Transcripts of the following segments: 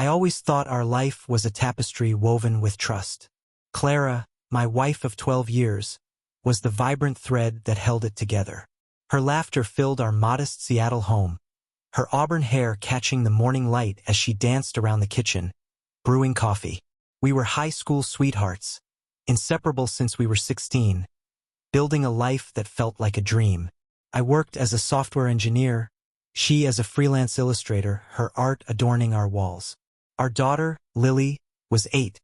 I always thought our life was a tapestry woven with trust. Clara, my wife of 12 years, was the vibrant thread that held it together. Her laughter filled our modest Seattle home, her auburn hair catching the morning light as she danced around the kitchen, brewing coffee. We were high school sweethearts, inseparable since we were 16, building a life that felt like a dream. I worked as a software engineer, she as a freelance illustrator, her art adorning our walls. Our daughter, Lily, was 8,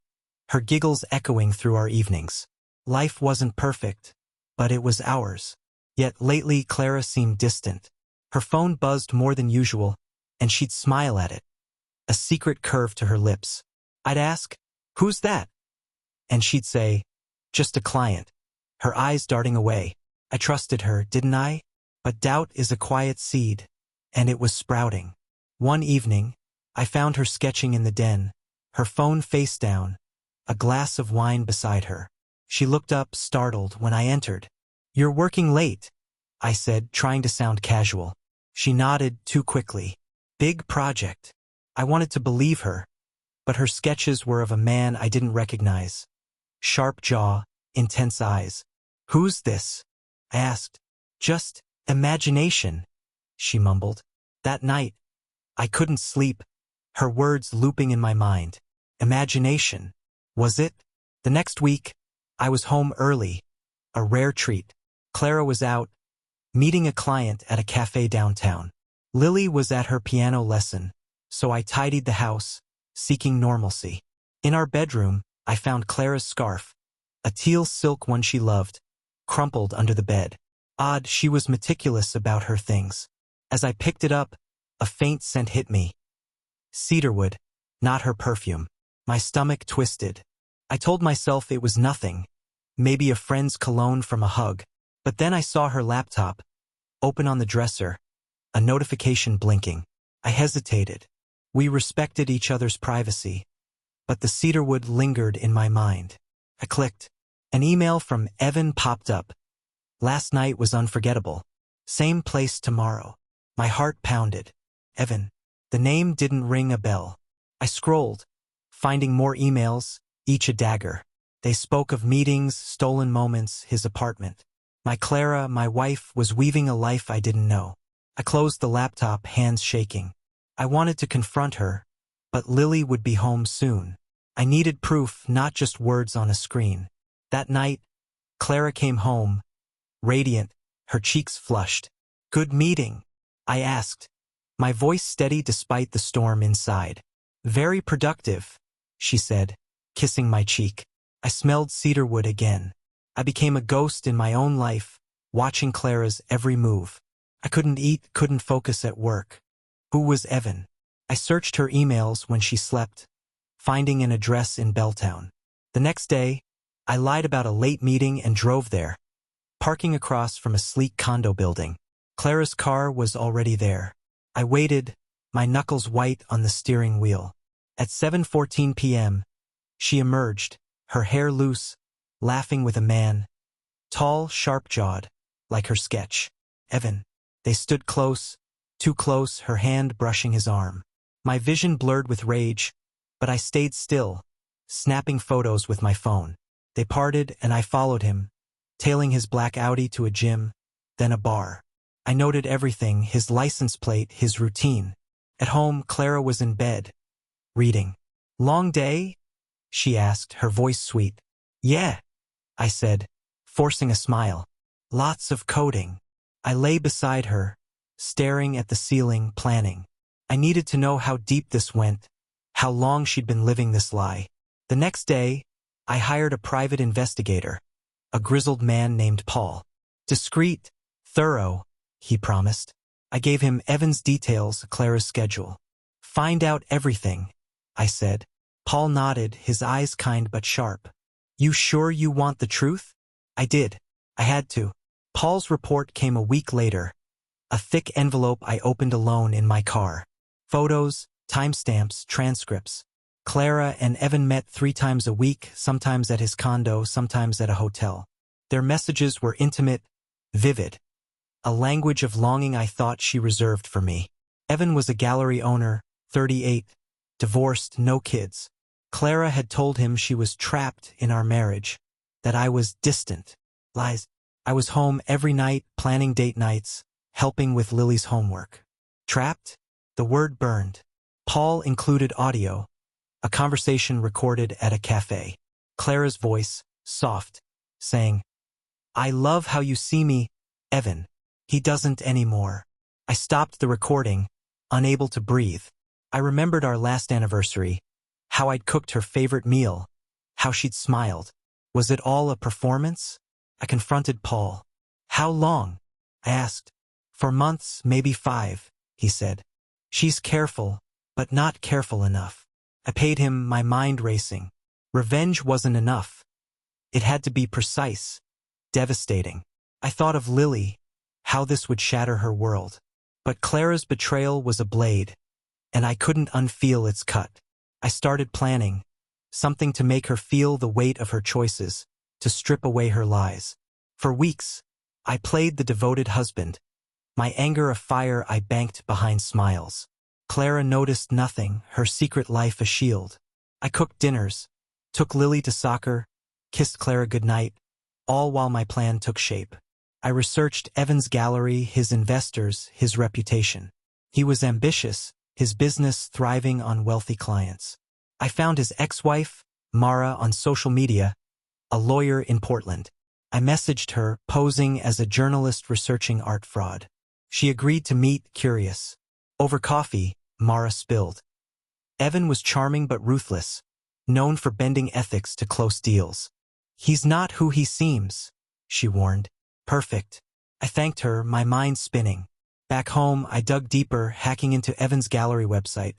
her giggles echoing through our evenings. Life wasn't perfect, but it was ours. Yet lately Clara seemed distant. Her phone buzzed more than usual, and she'd smile at it, a secret curve to her lips. I'd ask, "Who's that?" And she'd say, "Just a client," her eyes darting away. I trusted her, didn't I? But doubt is a quiet seed, and it was sprouting. One evening, I found her sketching in the den, her phone face down, a glass of wine beside her. She looked up, startled, when I entered. "You're working late," I said, trying to sound casual. She nodded too quickly. "Big project." I wanted to believe her, but her sketches were of a man I didn't recognize. Sharp jaw, intense eyes. "Who's this?" I asked. "Just imagination," she mumbled. That night, I couldn't sleep, her words looping in my mind. Imagination. Was it? The next week, I was home early, a rare treat. Clara was out, meeting a client at a cafe downtown. Lily was at her piano lesson, so I tidied the house, seeking normalcy. In our bedroom, I found Clara's scarf, a teal silk one she loved, crumpled under the bed. Odd, she was meticulous about her things. As I picked it up, a faint scent hit me. Cedarwood, not her perfume. My stomach twisted. I told myself it was nothing, maybe a friend's cologne from a hug. But then I saw her laptop, open on the dresser, a notification blinking. I hesitated. We respected each other's privacy, but the cedarwood lingered in my mind. I clicked. An email from Evan popped up. Last night was unforgettable. Same place tomorrow. My heart pounded. Evan. The name didn't ring a bell. I scrolled, finding more emails, each a dagger. They spoke of meetings, stolen moments, his apartment. My Clara, my wife, was weaving a life I didn't know. I closed the laptop, hands shaking. I wanted to confront her, but Lily would be home soon. I needed proof, not just words on a screen. That night, Clara came home, radiant, her cheeks flushed. "Good meeting?" I asked, my voice steady despite the storm inside. "Very productive," she said, kissing my cheek. I smelled cedarwood again. I became a ghost in my own life, watching Clara's every move. I couldn't eat, couldn't focus at work. Who was Evan? I searched her emails when she slept, finding an address in Belltown. The next day, I lied about a late meeting and drove there, parking across from a sleek condo building. Clara's car was already there. I waited, my knuckles white on the steering wheel. At 7:14 p.m., she emerged, her hair loose, laughing with a man, tall, sharp-jawed, like her sketch. Evan. They stood close, too close, her hand brushing his arm. My vision blurred with rage, but I stayed still, snapping photos with my phone. They parted and I followed him, tailing his black Audi to a gym, then a bar. I noted everything, his license plate, his routine. At home, Clara was in bed, reading. "Long day?" she asked, her voice sweet. "Yeah," I said, forcing a smile. "Lots of coding." I lay beside her, staring at the ceiling, planning. I needed to know how deep this went, how long she'd been living this lie. The next day, I hired a private investigator, a grizzled man named Paul. Discreet, thorough, he promised. I gave him Evan's details, Clara's schedule. "Find out everything," I said. Paul nodded, his eyes kind but sharp. "You sure you want the truth?" I did. I had to. Paul's report came a week later, a thick envelope I opened alone in my car. Photos, timestamps, transcripts. Clara and Evan met 3 times a week, sometimes at his condo, sometimes at a hotel. Their messages were intimate, vivid, a language of longing I thought she reserved for me. Evan was a gallery owner, 38, divorced, no kids. Clara had told him she was trapped in our marriage, that I was distant. Lies. I was home every night, planning date nights, helping with Lily's homework. Trapped? The word burned. Paul included audio, a conversation recorded at a cafe. Clara's voice, soft, saying, "I love how you see me, Evan. He doesn't anymore." I stopped the recording, unable to breathe. I remembered our last anniversary, how I'd cooked her favorite meal, how she'd smiled. Was it all a performance? I confronted Paul. "How long?" I asked. "For months, maybe 5, he said. "She's careful, but not careful enough." I paid him, my mind racing. Revenge wasn't enough. It had to be precise, devastating. I thought of Lily, how this would shatter her world. But Clara's betrayal was a blade, and I couldn't unfeel its cut. I started planning, something to make her feel the weight of her choices, to strip away her lies. For weeks, I played the devoted husband, my anger a fire I banked behind smiles. Clara noticed nothing, her secret life a shield. I cooked dinners, took Lily to soccer, kissed Clara goodnight, all while my plan took shape. I researched Evan's gallery, his investors, his reputation. He was ambitious, his business thriving on wealthy clients. I found his ex-wife, Mara, on social media, a lawyer in Portland. I messaged her, posing as a journalist researching art fraud. She agreed to meet, curious. Over coffee, Mara spilled. Evan was charming but ruthless, known for bending ethics to close deals. "He's not who he seems," she warned. Perfect. I thanked her, my mind spinning. Back home, I dug deeper, hacking into Evan's gallery website.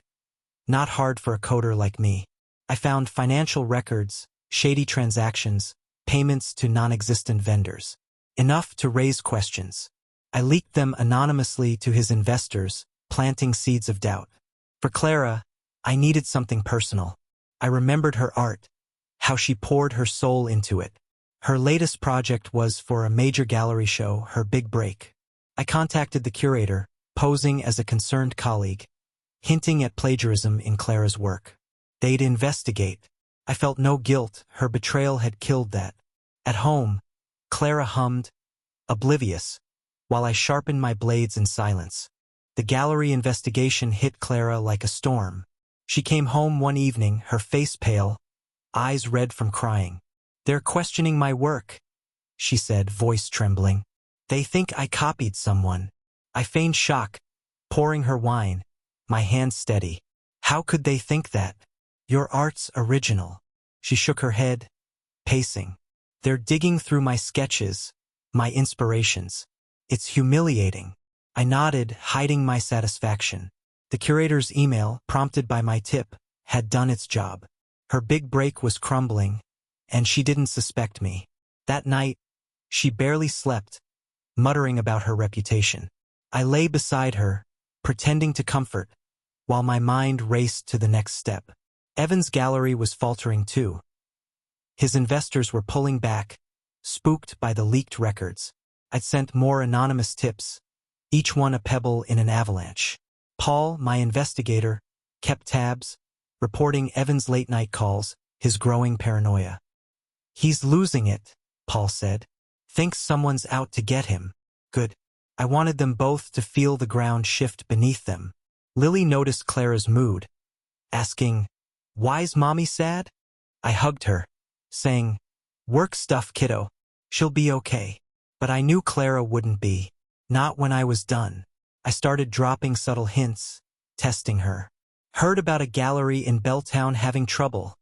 Not hard for a coder like me. I found financial records, shady transactions, payments to non-existent vendors. Enough to raise questions. I leaked them anonymously to his investors, planting seeds of doubt. For Clara, I needed something personal. I remembered her art, how she poured her soul into it. Her latest project was for a major gallery show, her big break. I contacted the curator, posing as a concerned colleague, hinting at plagiarism in Clara's work. They'd investigate. I felt no guilt, her betrayal had killed that. At home, Clara hummed, oblivious, while I sharpened my blades in silence. The gallery investigation hit Clara like a storm. She came home one evening, her face pale, eyes red from crying. "They're questioning my work," she said, voice trembling. "They think I copied someone." I feigned shock, pouring her wine, my hand steady. "How could they think that? Your art's original." She shook her head, pacing. "They're digging through my sketches, my inspirations. It's humiliating." I nodded, hiding my satisfaction. The curator's email, prompted by my tip, had done its job. Her big break was crumbling, and she didn't suspect me. That night, she barely slept, muttering about her reputation. I lay beside her, pretending to comfort, while my mind raced to the next step. Evan's gallery was faltering too. His investors were pulling back, spooked by the leaked records. I'd sent more anonymous tips, each one a pebble in an avalanche. Paul, my investigator, kept tabs, reporting Evan's late-night calls, his growing paranoia. "He's losing it," Paul said. "Thinks someone's out to get him." Good. I wanted them both to feel the ground shift beneath them. Lily noticed Clara's mood, asking, "Why's mommy sad?" I hugged her, saying, "Work stuff, kiddo. She'll be okay." But I knew Clara wouldn't be. Not when I was done. I started dropping subtle hints, testing her. "Heard about a gallery in Belltown having trouble,"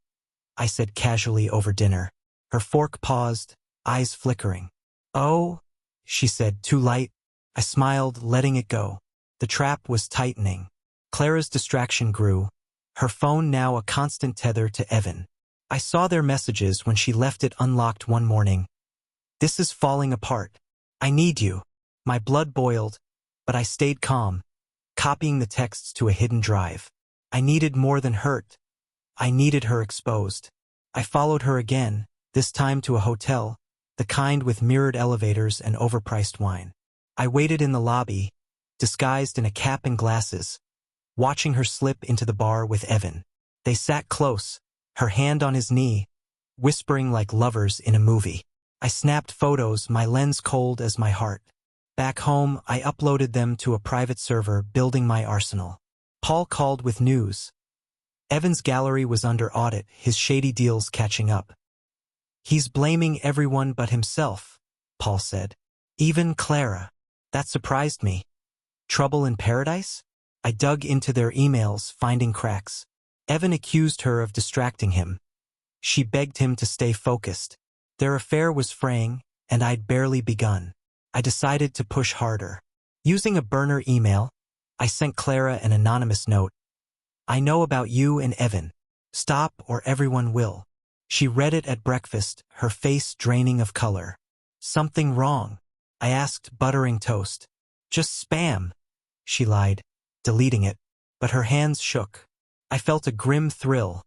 I said casually over dinner. Her fork paused, eyes flickering. "Oh," she said, too light. I smiled, letting it go. The trap was tightening. Clara's distraction grew, her phone now a constant tether to Evan. I saw their messages when she left it unlocked one morning. "This is falling apart. I need you." My blood boiled, but I stayed calm, copying the texts to a hidden drive. I needed more than hurt. I needed her exposed. I followed her again, this time to a hotel, the kind with mirrored elevators and overpriced wine. I waited in the lobby, disguised in a cap and glasses, watching her slip into the bar with Evan. They sat close, her hand on his knee, whispering like lovers in a movie. I snapped photos, my lens cold as my heart. Back home, I uploaded them to a private server, building my arsenal. Paul called with news. Evan's gallery was under audit, his shady deals catching up. He's blaming everyone but himself, Paul said. Even Clara. That surprised me. Trouble in paradise? I dug into their emails, finding cracks. Evan accused her of distracting him. She begged him to stay focused. Their affair was fraying, and I'd barely begun. I decided to push harder. Using a burner email, I sent Clara an anonymous note. I know about you and Evan. Stop or everyone will. She read it at breakfast, her face draining of color. Something wrong? I asked, buttering toast. Just spam, she lied, deleting it, but her hands shook. I felt a grim thrill.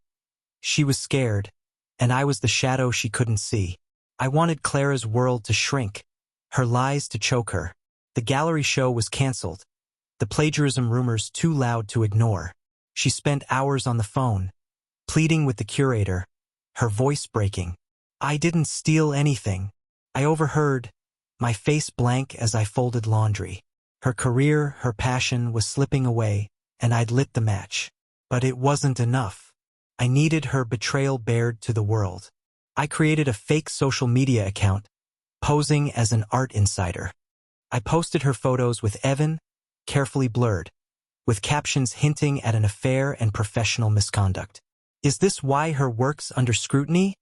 She was scared, and I was the shadow she couldn't see. I wanted Clara's world to shrink, her lies to choke her. The gallery show was canceled, the plagiarism rumors too loud to ignore. She spent hours on the phone, pleading with the curator, her voice breaking. I didn't steal anything. I overheard, my face blank as I folded laundry. Her career, her passion was slipping away, and I'd lit the match. But it wasn't enough. I needed her betrayal bared to the world. I created a fake social media account, posing as an art insider. I posted her photos with Evan, carefully blurred, with captions hinting at an affair and professional misconduct. Is this why her work's under scrutiny?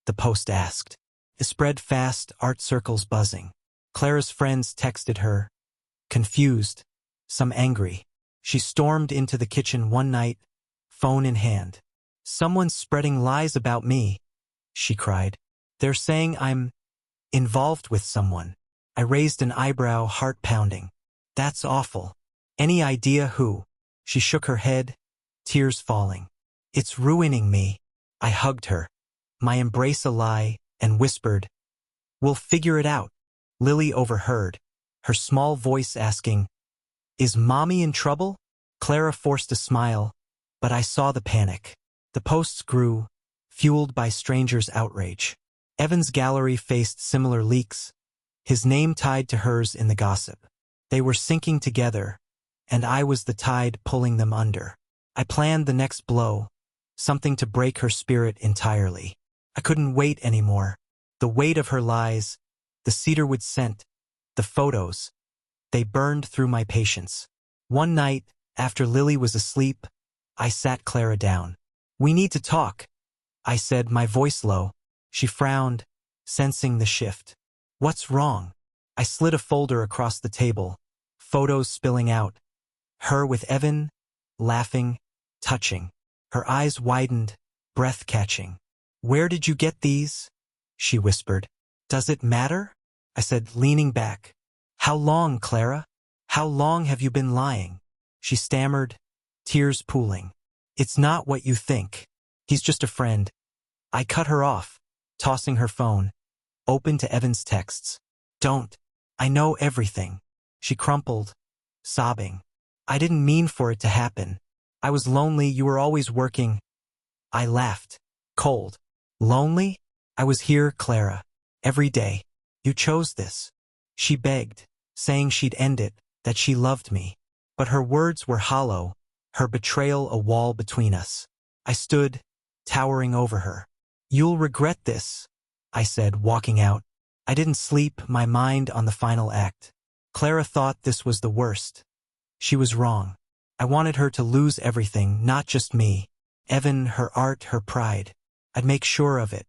The post asked. It spread fast, art circles buzzing. Clara's friends texted her, confused, some angry. She stormed into the kitchen one night, phone in hand. Someone's spreading lies about me, she cried. They're saying I'm involved with someone. I raised an eyebrow, heart pounding. That's awful. Any idea who? She shook her head, tears falling. It's ruining me. I hugged her, my embrace a lie, and whispered, we'll figure it out. Lily overheard, her small voice asking, is Mommy in trouble? Clara forced a smile, but I saw the panic. The posts grew, fueled by strangers' outrage. Evan's gallery faced similar leaks, his name tied to hers in the gossip. They were sinking together, and I was the tide pulling them under. I planned the next blow, something to break her spirit entirely. I couldn't wait anymore. The weight of her lies, the cedarwood scent, the photos, they burned through my patience. One night, after Lily was asleep, I sat Clara down. We need to talk, I said, my voice low. She frowned, sensing the shift. What's wrong? I slid a folder across the table, photos spilling out. Her with Evan, laughing, touching. Her eyes widened, breath catching. Where did you get these? She whispered. Does it matter? I said, leaning back. How long, Clara? How long have you been lying? She stammered, tears pooling. It's not what you think. He's just a friend. I cut her off, tossing her phone, open to Evan's texts. Don't. I know everything. She crumpled, sobbing. I didn't mean for it to happen. I was lonely, you were always working. I laughed, cold. Lonely? I was here, Clara, every day. You chose this. She begged, saying she'd end it, that she loved me. But her words were hollow, her betrayal a wall between us. I stood, towering over her. You'll regret this, I said, walking out. I didn't sleep, my mind on the final act. Clara thought this was the worst. She was wrong. I wanted her to lose everything, not just me. Evan, her art, her pride. I'd make sure of it.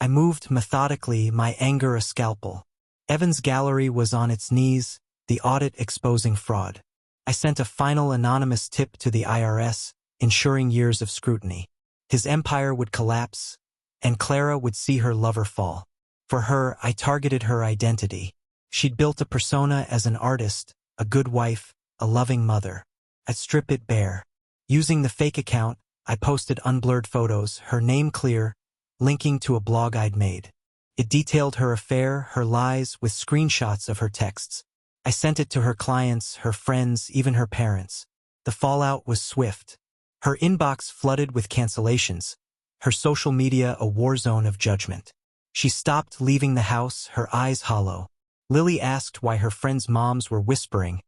I moved methodically, my anger a scalpel. Evan's gallery was on its knees, the audit exposing fraud. I sent a final anonymous tip to the IRS, ensuring years of scrutiny. His empire would collapse, and Clara would see her lover fall. For her, I targeted her identity. She'd built a persona as an artist, a good wife, a loving mother. I'd strip it bare. Using the fake account, I posted unblurred photos, her name clear, linking to a blog I'd made. It detailed her affair, her lies, with screenshots of her texts. I sent it to her clients, her friends, even her parents. The fallout was swift. Her inbox flooded with cancellations, her social media a war zone of judgment. She stopped leaving the house, her eyes hollow. Lily asked why her friends' moms were whispering,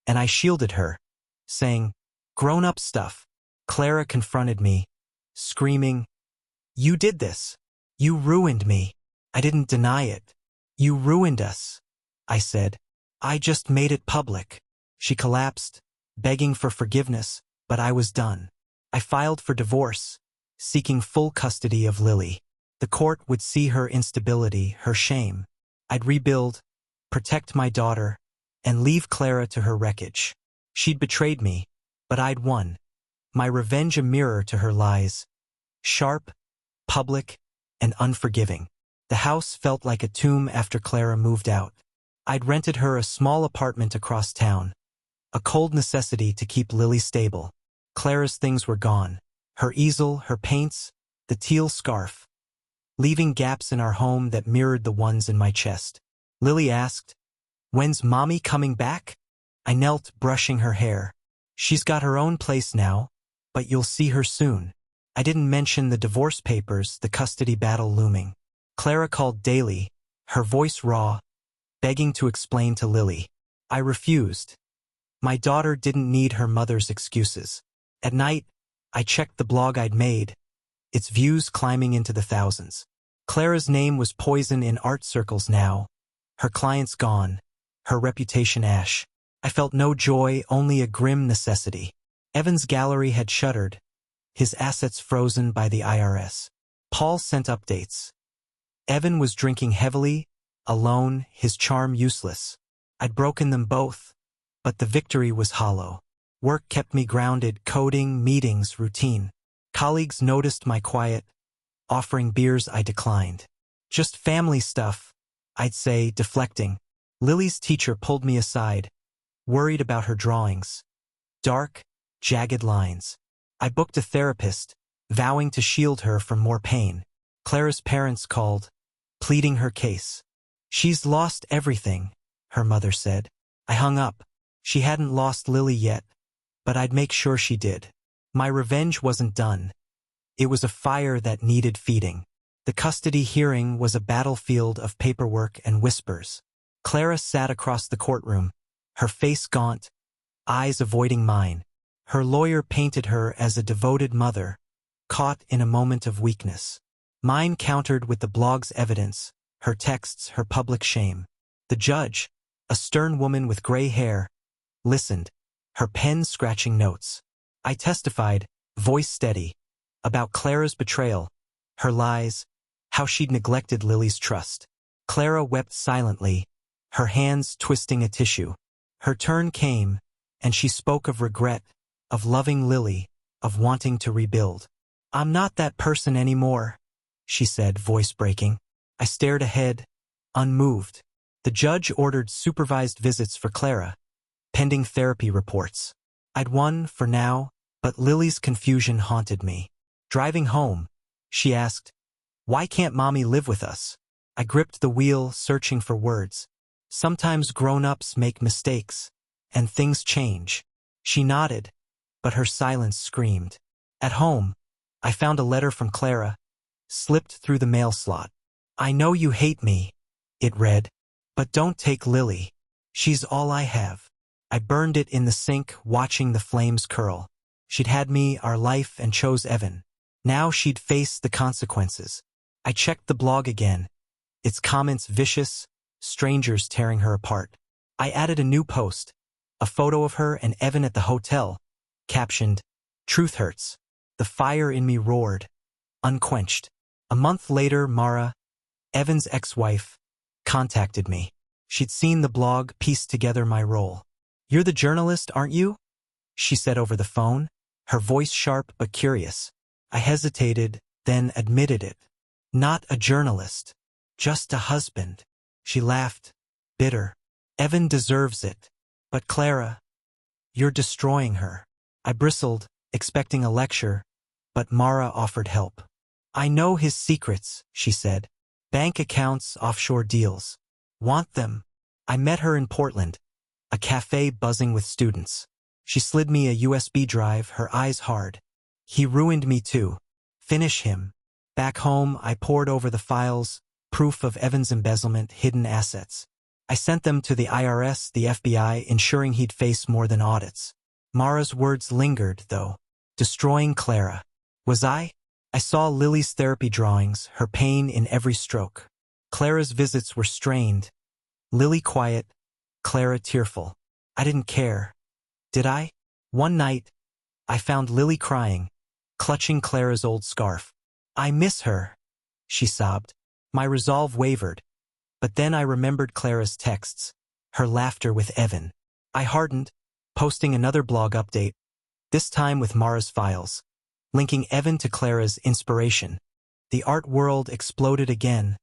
and I shielded her, saying, "Grown-up stuff." Clara confronted me, screaming, "You did this. You ruined me." I didn't deny it. "You ruined us," I said. "I just made it public." She collapsed, begging for forgiveness, but I was done. I filed for divorce, seeking full custody of Lily. The court would see her instability, her shame. I'd rebuild, protect my daughter, and leave Clara to her wreckage. She'd betrayed me, but I'd won. My revenge a mirror to her lies. Sharp, public, and unforgiving. The house felt like a tomb after Clara moved out. I'd rented her a small apartment across town, a cold necessity to keep Lily stable. Clara's things were gone. Her easel, her paints, the teal scarf, leaving gaps in our home that mirrored the ones in my chest. Lily asked, "When's Mommy coming back?" I knelt, brushing her hair. "She's got her own place now, but you'll see her soon." I didn't mention the divorce papers, the custody battle looming. Clara called daily, her voice raw, begging to explain to Lily. I refused. My daughter didn't need her mother's excuses. At night, I checked the blog I'd made, its views climbing into the thousands. Clara's name was poison in art circles now, her clients gone, her reputation ash. I felt no joy, only a grim necessity. Evan's gallery had shuttered, his assets frozen by the IRS. Paul sent updates. Evan was drinking heavily, alone, his charm useless. I'd broken them both, but the victory was hollow. Work kept me grounded, coding, meetings, routine. Colleagues noticed my quiet, offering beers I declined. "Just family stuff," I'd say, deflecting. Lily's teacher pulled me aside, worried about her drawings. Dark, jagged lines. I booked a therapist, vowing to shield her from more pain. Clara's parents called, pleading her case. "She's lost everything," her mother said. I hung up. She hadn't lost Lily yet, but I'd make sure she did. My revenge wasn't done. It was a fire that needed feeding. The custody hearing was a battlefield of paperwork and whispers. Clara sat across the courtroom, her face gaunt, eyes avoiding mine. Her lawyer painted her as a devoted mother, caught in a moment of weakness. Mine countered with the blog's evidence, her texts, her public shame. The judge, a stern woman with gray hair, listened, her pen scratching notes. I testified, voice steady, about Clara's betrayal, her lies, how she'd neglected Lily's trust. Clara wept silently, her hands twisting a tissue. Her turn came, and she spoke of regret, of loving Lily, of wanting to rebuild. "I'm not that person anymore," she said, voice breaking. I stared ahead, unmoved. The judge ordered supervised visits for Clara, pending therapy reports. I'd won for now, but Lily's confusion haunted me. Driving home, she asked, "Why can't Mommy live with us?" I gripped the wheel, searching for words. "Sometimes grown-ups make mistakes, and things change." She nodded, but her silence screamed. At home, I found a letter from Clara, slipped through the mail slot. "I know you hate me," it read, "but don't take Lily. She's all I have." I burned it in the sink, watching the flames curl. She'd had me, our life, and chose Evan. Now she'd face the consequences. I checked the blog again, its comments vicious, strangers tearing her apart. I added a new post, a photo of her and Evan at the hotel, captioned, "Truth hurts." The fire in me roared, unquenched. A month later, Mara, Evan's ex-wife, contacted me. She'd seen the blog, pieced together my role. "You're the journalist, aren't you?" she said over the phone, her voice sharp but curious. I hesitated, then admitted it. "Not a journalist, just a husband." She laughed, bitter. "Evan deserves it. But Clara, you're destroying her." I bristled, expecting a lecture, but Mara offered help. "I know his secrets," she said. "Bank accounts, offshore deals. Want them?" I met her in Portland, a cafe buzzing with students. She slid me a USB drive, her eyes hard. He ruined me too. Finish him. Back home, I pored over the files, proof of Evan's embezzlement, hidden assets. I sent them to the IRS, the FBI, ensuring he'd face more than audits. Mara's words lingered, though. Destroying Clara. Was I? I saw Lily's therapy drawings, her pain in every stroke. Clara's visits were strained. Lily quiet, Clara tearful. I didn't care. Did I? One night, I found Lily crying, clutching Clara's old scarf. I miss her, she sobbed. My resolve wavered. But then I remembered Clara's texts, her laughter with Evan. I hardened, posting another blog update, this time with Mara's files, linking Evan to Clara's inspiration. The art world exploded again,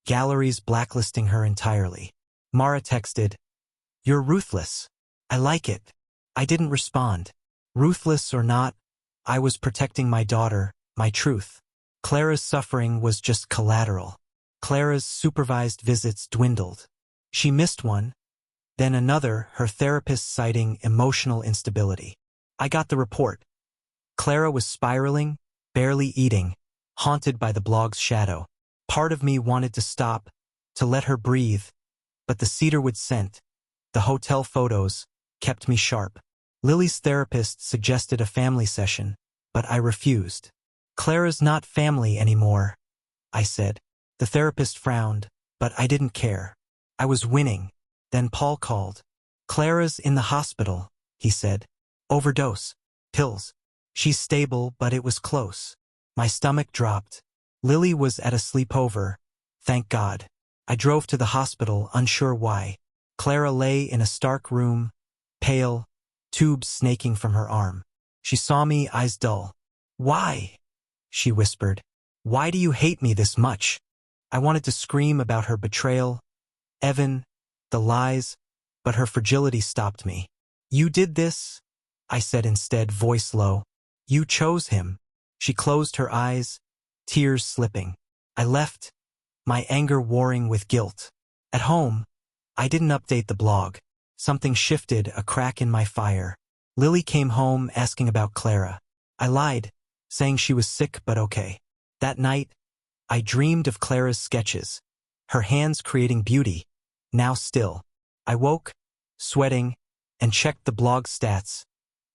galleries blacklisting her entirely. Mara texted, "You're ruthless. I like it." I didn't respond. Ruthless or not, I was protecting my daughter, my truth. Clara's suffering was just collateral. Clara's supervised visits dwindled. She missed one, then another, her therapist citing emotional instability. I got the report. Clara was spiraling, barely eating, haunted by the blog's shadow. Part of me wanted to stop, to let her breathe, but the cedarwood scent, the hotel photos, kept me sharp. Lily's therapist suggested a family session, but I refused. Clara's not family anymore, I said. The therapist frowned, but I didn't care. I was winning. Then Paul called. "Clara's in the hospital," he said. "Overdose. Pills. She's stable, but it was close." My stomach dropped. Lily was at a sleepover. Thank God. I drove to the hospital, unsure why. Clara lay in a stark room, pale, tubes snaking from her arm. She saw me, eyes dull. "Why?" she whispered. "Why do you hate me this much?" I wanted to scream about her betrayal, Evan, the lies, but her fragility stopped me. "You did this?" I said instead, voice low. "You chose him." She closed her eyes, tears slipping. I left, my anger warring with guilt. At home, I didn't update the blog. Something shifted, a crack in my fire. Lily came home asking about Clara. I lied, saying she was sick but okay. That night, I dreamed of Clara's sketches, her hands creating beauty, now still. I woke, sweating, and checked the blog stats.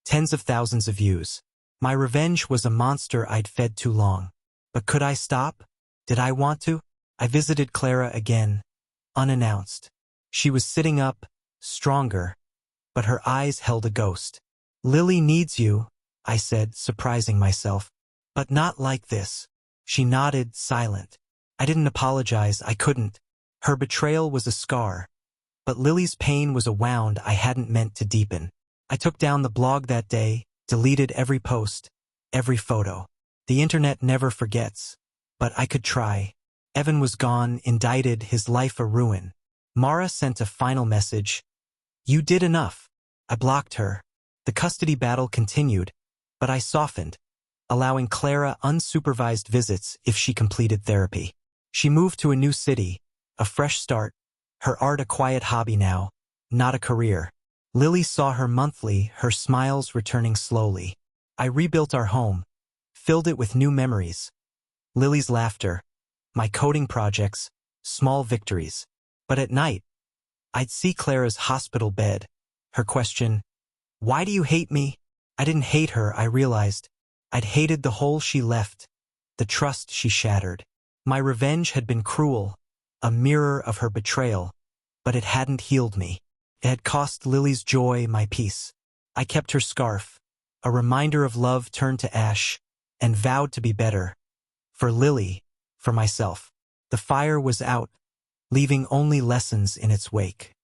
Tens of thousands of views. My revenge was a monster I'd fed too long. But could I stop? Did I want to? I visited Clara again, unannounced. She was sitting up, stronger, but her eyes held a ghost. "Lily needs you," I said, surprising myself. "But not like this." She nodded, silent. I didn't apologize, I couldn't. Her betrayal was a scar, but Lily's pain was a wound I hadn't meant to deepen. I took down the blog that day, deleted every post, every photo. The internet never forgets, but I could try. Evan was gone, indicted, his life a ruin. Mara sent a final message. "You did enough." I blocked her. The custody battle continued, but I softened, allowing Clara unsupervised visits if she completed therapy. She moved to a new city, a fresh start, her art a quiet hobby now, not a career. Lily saw her monthly, her smiles returning slowly. I rebuilt our home, filled it with new memories. Lily's laughter, my coding projects, small victories. But at night, I'd see Clara's hospital bed, her question, "Why do you hate me?" I didn't hate her, I realized. I'd hated the hole she left, the trust she shattered. My revenge had been cruel, a mirror of her betrayal, but it hadn't healed me. It had cost Lily's joy, my peace. I kept her scarf, a reminder of love turned to ash, and vowed to be better. For Lily, for myself. The fire was out, leaving only lessons in its wake.